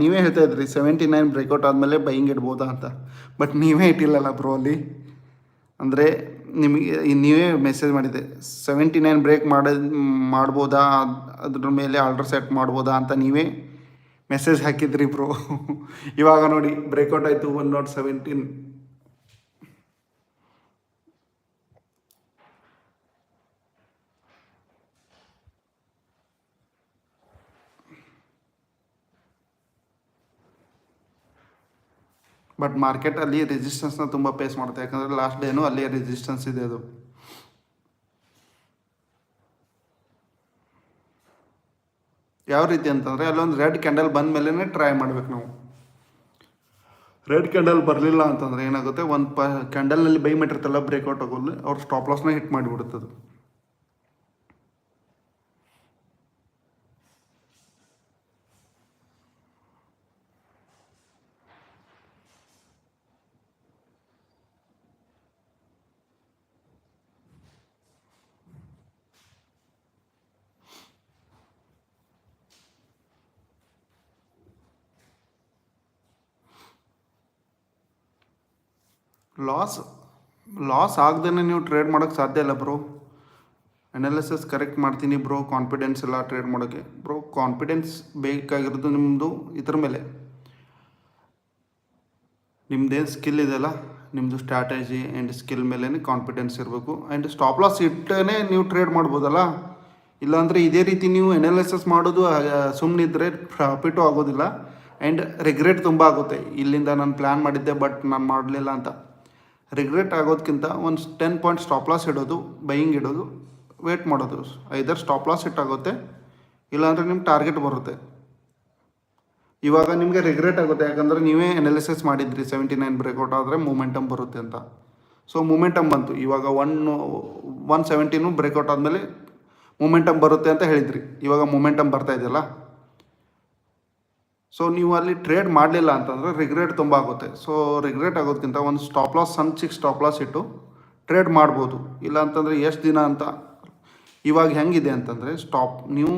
ನೀವೇ ಹೇಳ್ತಾ ಇದ್ರಿ 79 ಬ್ರೇಕ್ಔಟ್ ಆದಮೇಲೆ ಬೈಯಿಂಗ್ ಇಡ್ಬೋದಾ ಅಂತ, ಬಟ್ ನೀವೇ ಇಟ್ಟಿಲ್ಲಲ್ಲ ಬ್ರೋ ಅಲ್ಲಿ. ಅಂದರೆ ನಿಮಗೆ ನೀವೇ ಮೆಸೇಜ್ ಮಾಡಿದೆ 79 ಬ್ರೇಕ್ ಮಾಡ್ಬೋದಾ, ಅದ್ರ ಮೇಲೆ ಆರ್ಡರ್ ಸೆಟ್ ಮಾಡ್ಬೋದಾ ಅಂತ ನೀವೇ ಮೆಸೇಜ್ ಹಾಕಿದ್ರಿ ಬ್ರೋ. ಇವಾಗ ನೋಡಿ ಬ್ರೇಕ್ಔಟ್ ಆಯಿತು 117. ಬಟ್ ಮಾರ್ಕೆಟಲ್ಲಿ ರೆಸಿಸ್ಟೆನ್ಸ್ನ ತುಂಬ ಫೇಸ್ ಮಾಡುತ್ತೆ, ಯಾಕಂದರೆ ಲಾಸ್ಟ್ ಡೇನೂ ಅಲ್ಲಿ ರೆಸಿಸ್ಟೆನ್ಸ್ ಇದೆ. ಅದು ಯಾವ ರೀತಿ ಅಂತಂದರೆ ಅಲ್ಲೊಂದು ರೆಡ್ ಕ್ಯಾಂಡಲ್ ಬಂದ ಮೇಲೇ ಟ್ರೈ ಮಾಡ್ಬೇಕು ನಾವು. ರೆಡ್ ಕ್ಯಾಂಡಲ್ ಬರಲಿಲ್ಲ ಅಂತಂದರೆ ಏನಾಗುತ್ತೆ, ಒಂದು ಕ್ಯಾಂಡಲ್ನಲ್ಲಿ ಬೈ ಮಾಡಿರ್ತಲ್ಲ ಬ್ರೇಕ್ಔಟ್ ಆಗೋಲ್ಲ, ಅವ್ರು ಸ್ಟಾಪ್ ಲಾಸ್ನ ಹಿಟ್ ಮಾಡಿಬಿಡುತ್ತದು. ಲಾಸ್ ಆಗದೇ ನೀವು ಟ್ರೇಡ್ ಮಾಡೋಕ್ಕೆ ಸಾಧ್ಯ ಇಲ್ಲ ಬ್ರೋ. ಅನಾಲಿಸಿಸ್ ಕರೆಕ್ಟ್ ಮಾಡ್ತೀನಿ ಬ್ರೋ, ಕಾನ್ಫಿಡೆನ್ಸ್ ಎಲ್ಲ ಟ್ರೇಡ್ ಮಾಡೋಕ್ಕೆ. ಬ್ರೋ ಕಾನ್ಫಿಡೆನ್ಸ್ ಬೇಕಾಗಿರೋದು ನಿಮ್ಮದು ಇದ್ರ ಮೇಲೆ, ನಿಮ್ಮದೇನು ಸ್ಕಿಲ್ ಇದೆಯಲ್ಲ, ನಿಮ್ಮದು ಸ್ಟ್ರಾಟಜಿ ಆ್ಯಂಡ್ ಸ್ಕಿಲ್ ಮೇಲೇ ಕಾನ್ಫಿಡೆನ್ಸ್ ಇರಬೇಕು. ಆ್ಯಂಡ್ ಸ್ಟಾಪ್ ಲಾಸ್ ಇಟ್ಟೇ ನೀವು ಟ್ರೇಡ್ ಮಾಡ್ಬೋದಲ್ಲ. ಇಲ್ಲಾಂದರೆ ಇದೇ ರೀತಿ ನೀವು ಅನಾಲಿಸಿಸ್ ಮಾಡೋದು ಸುಮ್ಮನಿದ್ರೆ ಪ್ರಾಫಿಟು ಆಗೋದಿಲ್ಲ, ಆ್ಯಂಡ್ ರಿಗ್ರೆಟ್ ತುಂಬ ಆಗುತ್ತೆ. ಇಲ್ಲಿಂದ ನಾನು ಪ್ಲ್ಯಾನ್ ಮಾಡಿದ್ದೆ ಬಟ್ ನಾನು ಮಾಡಲಿಲ್ಲ ಅಂತ ರಿಗ್ರೆಟ್ ಆಗೋದಕ್ಕಿಂತ ಒಂದು 10 ಪಾಯಿಂಟ್ ಸ್ಟಾಪ್ ಲಾಸ್ ಇಡೋದು, ಬೈಯಿಂಗ್ ಇಡೋದು, ವೇಟ್ ಮಾಡೋದು. ಐದರ್ ಸ್ಟಾಪ್ ಲಾಸ್ ಇಟ್ಟಾಗುತ್ತೆ, ಇಲ್ಲಾಂದರೆ ನಿಮ್ಮ ಟಾರ್ಗೆಟ್ ಬರುತ್ತೆ. ಇವಾಗ ನಿಮಗೆ ರಿಗ್ರೆಟ್ ಆಗುತ್ತೆ, ಯಾಕಂದರೆ ನೀವೇ ಅನಾಲಿಸಿಸ್ ಮಾಡಿದ್ರಿ 79 ಬ್ರೇಕ್ಔಟ್ ಆದರೆ ಮೂಮೆಂಟಮ್ ಬರುತ್ತೆ ಅಂತ. ಸೊ ಮೂಮೆಂಟಮ್ ಬಂತು, ಇವಾಗ 117 ಬ್ರೇಕ್ಔಟ್ ಆದಮೇಲೆ ಮೂಮೆಂಟಮ್ ಬರುತ್ತೆ ಅಂತ ಹೇಳಿದ್ರಿ. ಇವಾಗ ಮೂಮೆಂಟಮ್ ಬರ್ತಾ ಇದೆಯಲ್ಲ, ಸೊ ನೀವು ಅಲ್ಲಿ ಟ್ರೇಡ್ ಮಾಡಲಿಲ್ಲ ಅಂತಂದರೆ ರಿಗ್ರೆಟ್ ತುಂಬ ಆಗುತ್ತೆ. ಸೊ ರಿಗ್ರೆಟ್ ಆಗೋದಕ್ಕಿಂತ ಒಂದು ಸ್ಟಾಪ್ ಲಾಸ್, ಸಣ್ಣ ಸ್ಟಾಪ್ ಲಾಸ್ ಇಟ್ಟು ಟ್ರೇಡ್ ಮಾಡ್ಬೋದು. ಇಲ್ಲ ಅಂತಂದರೆ ಎಷ್ಟು ದಿನ ಅಂತ. ಇವಾಗ ಹೆಂಗಿದೆ ಅಂತಂದರೆ ನೀವು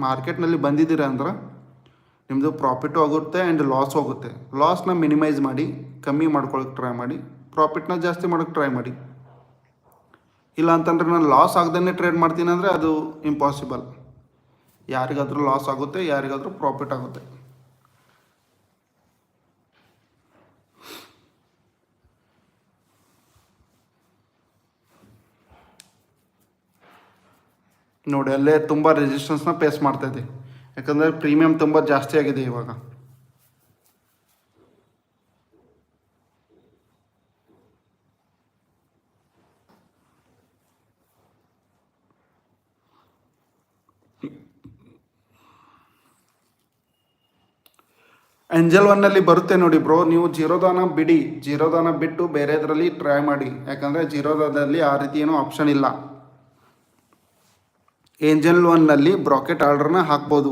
ಮಾರ್ಕೆಟ್ನಲ್ಲಿ ಬಂದಿದ್ದೀರ ಅಂದ್ರೆ ನಿಮ್ಮದು ಪ್ರಾಫಿಟು ಆಗುತ್ತೆ ಆ್ಯಂಡ್ ಲಾಸ್ ಹೋಗುತ್ತೆ. ಲಾಸ್ನ ಮಿನಿಮೈಸ್ ಮಾಡಿ, ಕಮ್ಮಿ ಮಾಡ್ಕೊಳ್ಳೋಕೆ ಟ್ರೈ ಮಾಡಿ, ಪ್ರಾಫಿಟ್ನ ಜಾಸ್ತಿ ಮಾಡೋಕ್ಕೆ ಟ್ರೈ ಮಾಡಿ. ಇಲ್ಲ ಅಂತಂದರೆ ನಾನು ಲಾಸ್ ಆಗದೇ ಟ್ರೇಡ್ ಮಾಡ್ತೀನಿ ಅಂದರೆ ಅದು ಇಂಪಾಸಿಬಲ್. ಯಾರಿಗಾದರೂ ಲಾಸ್ ಆಗುತ್ತೆ, ಯಾರಿಗಾದರೂ ಪ್ರಾಫಿಟ್ ಆಗುತ್ತೆ. ನೋಡಿ ಅಲ್ಲೇ ತುಂಬ ರೆಸಿಸ್ಟೆನ್ಸ್ನ ಫೇಸ್ ಮಾಡ್ತಾಯಿದೆ, ಯಾಕಂದರೆ ಪ್ರೀಮಿಯಮ್ ತುಂಬ ಜಾಸ್ತಿ ಆಗಿದೆ ಇವಾಗ. ಏಂಜಲ್ ಒನ್ನಲ್ಲಿ ಬರುತ್ತೆ ನೋಡಿ ಬ್ರೋ. ನೀವು ಜೀರೋದಾನ ಬಿಟ್ಟು ಬೇರೆದರಲ್ಲಿ ಟ್ರೈ ಮಾಡಿ, ಯಾಕಂದರೆ ಜೀರೋದಾದಲ್ಲಿ ಆ ರೀತಿ ಏನೂ ಆಪ್ಷನ್ ಇಲ್ಲ. ಏಂಜಲ್ ಒನ್ನಲ್ಲಿ ಬ್ರಾಕೆಟ್ ಆರ್ಡರ್ನ ಹಾಕ್ಬೋದು.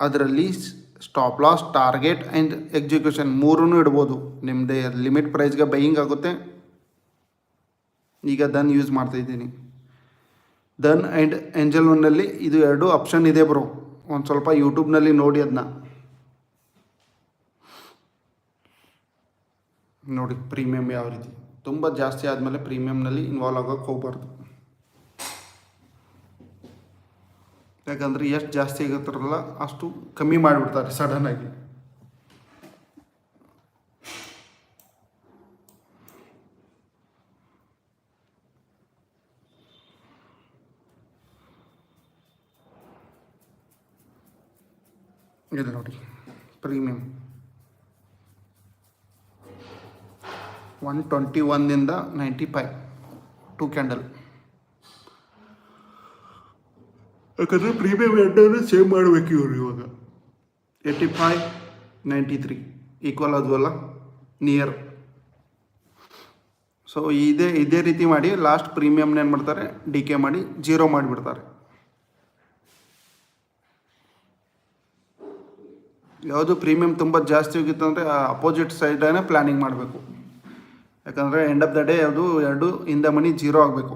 ಅದರಲ್ಲಿ stop loss, target and execution ಮೂರೂ ಇಡ್ಬೋದು. ನಿಮ್ಮದೇ ಲಿಮಿಟ್ ಪ್ರೈಸ್ಗೆ ಬೈಯಿಂಗ್ ಆಗುತ್ತೆ. ಈಗ ದನ್ ಯೂಸ್ ಮಾಡ್ತಾಯಿದ್ದೀನಿ. ದನ್ ಆ್ಯಂಡ್ ಏಂಜಲ್ ಒನ್ನಲ್ಲಿ ಇದು 2 ಆಪ್ಷನ್ ಇದೆ ಬ್ರೋ. ಒಂದು ಸ್ವಲ್ಪ ಯೂಟ್ಯೂಬ್ನಲ್ಲಿ ನೋಡಿ ಅದನ್ನ ನೋಡಿ. ಪ್ರೀಮಿಯಮ್ ಯಾವ ರೀತಿ ತುಂಬ ಜಾಸ್ತಿ ಆದಮೇಲೆ ಪ್ರೀಮಿಯಮ್ನಲ್ಲಿ ಇನ್ವಾಲ್ವ್ ಆಗೋಕ್ಕೆ ಹೋಗ್ಬಾರ್ದು, ಯಾಕಂದರೆ ಎಷ್ಟು ಜಾಸ್ತಿ ಆಗುತ್ತಾರಲ್ಲ ಅಷ್ಟು ಕಮ್ಮಿ ಮಾಡಿಬಿಡ್ತಾರೆ ಸಡನ್ನಾಗಿ. ಇದು ನೋಡಿ ಪ್ರೀಮಿಯಮ್ 121 95 2 ಕ್ಯಾಂಡಲ್. ಯಾಕಂದರೆ ಪ್ರೀಮಿಯಮ್ ಎಂಟನ್ನು ಸೇವ್ ಮಾಡಬೇಕು ಇವರು. ಇವಾಗ 85 93 ಈಕ್ವಲ್ ಆದ್ವಲ್ಲ, ನಿಯರ್. ಸೊ ಇದೇ ರೀತಿ ಮಾಡಿ ಲಾಸ್ಟ್ ಪ್ರೀಮಿಯಮ್ನ ಏನು ಮಾಡ್ತಾರೆ, ಡಿಕೆ ಮಾಡಿ 0 ಮಾಡಿಬಿಡ್ತಾರೆ. ಯಾವುದು ಪ್ರೀಮಿಯಮ್ ತುಂಬ ಜಾಸ್ತಿ ಹೋಗಿತ್ತು ಅಂದರೆ ಅಪೋಸಿಟ್ ಸೈಡೇ ಪ್ಲ್ಯಾನಿಂಗ್ ಮಾಡಬೇಕು, ಯಾಕಂದರೆ ಎಂಡ್ ಆಫ್ ದ ಡೇ ಯಾವುದು 2 ಇನ್ ದ ಮನಿ 0 ಆಗಬೇಕು.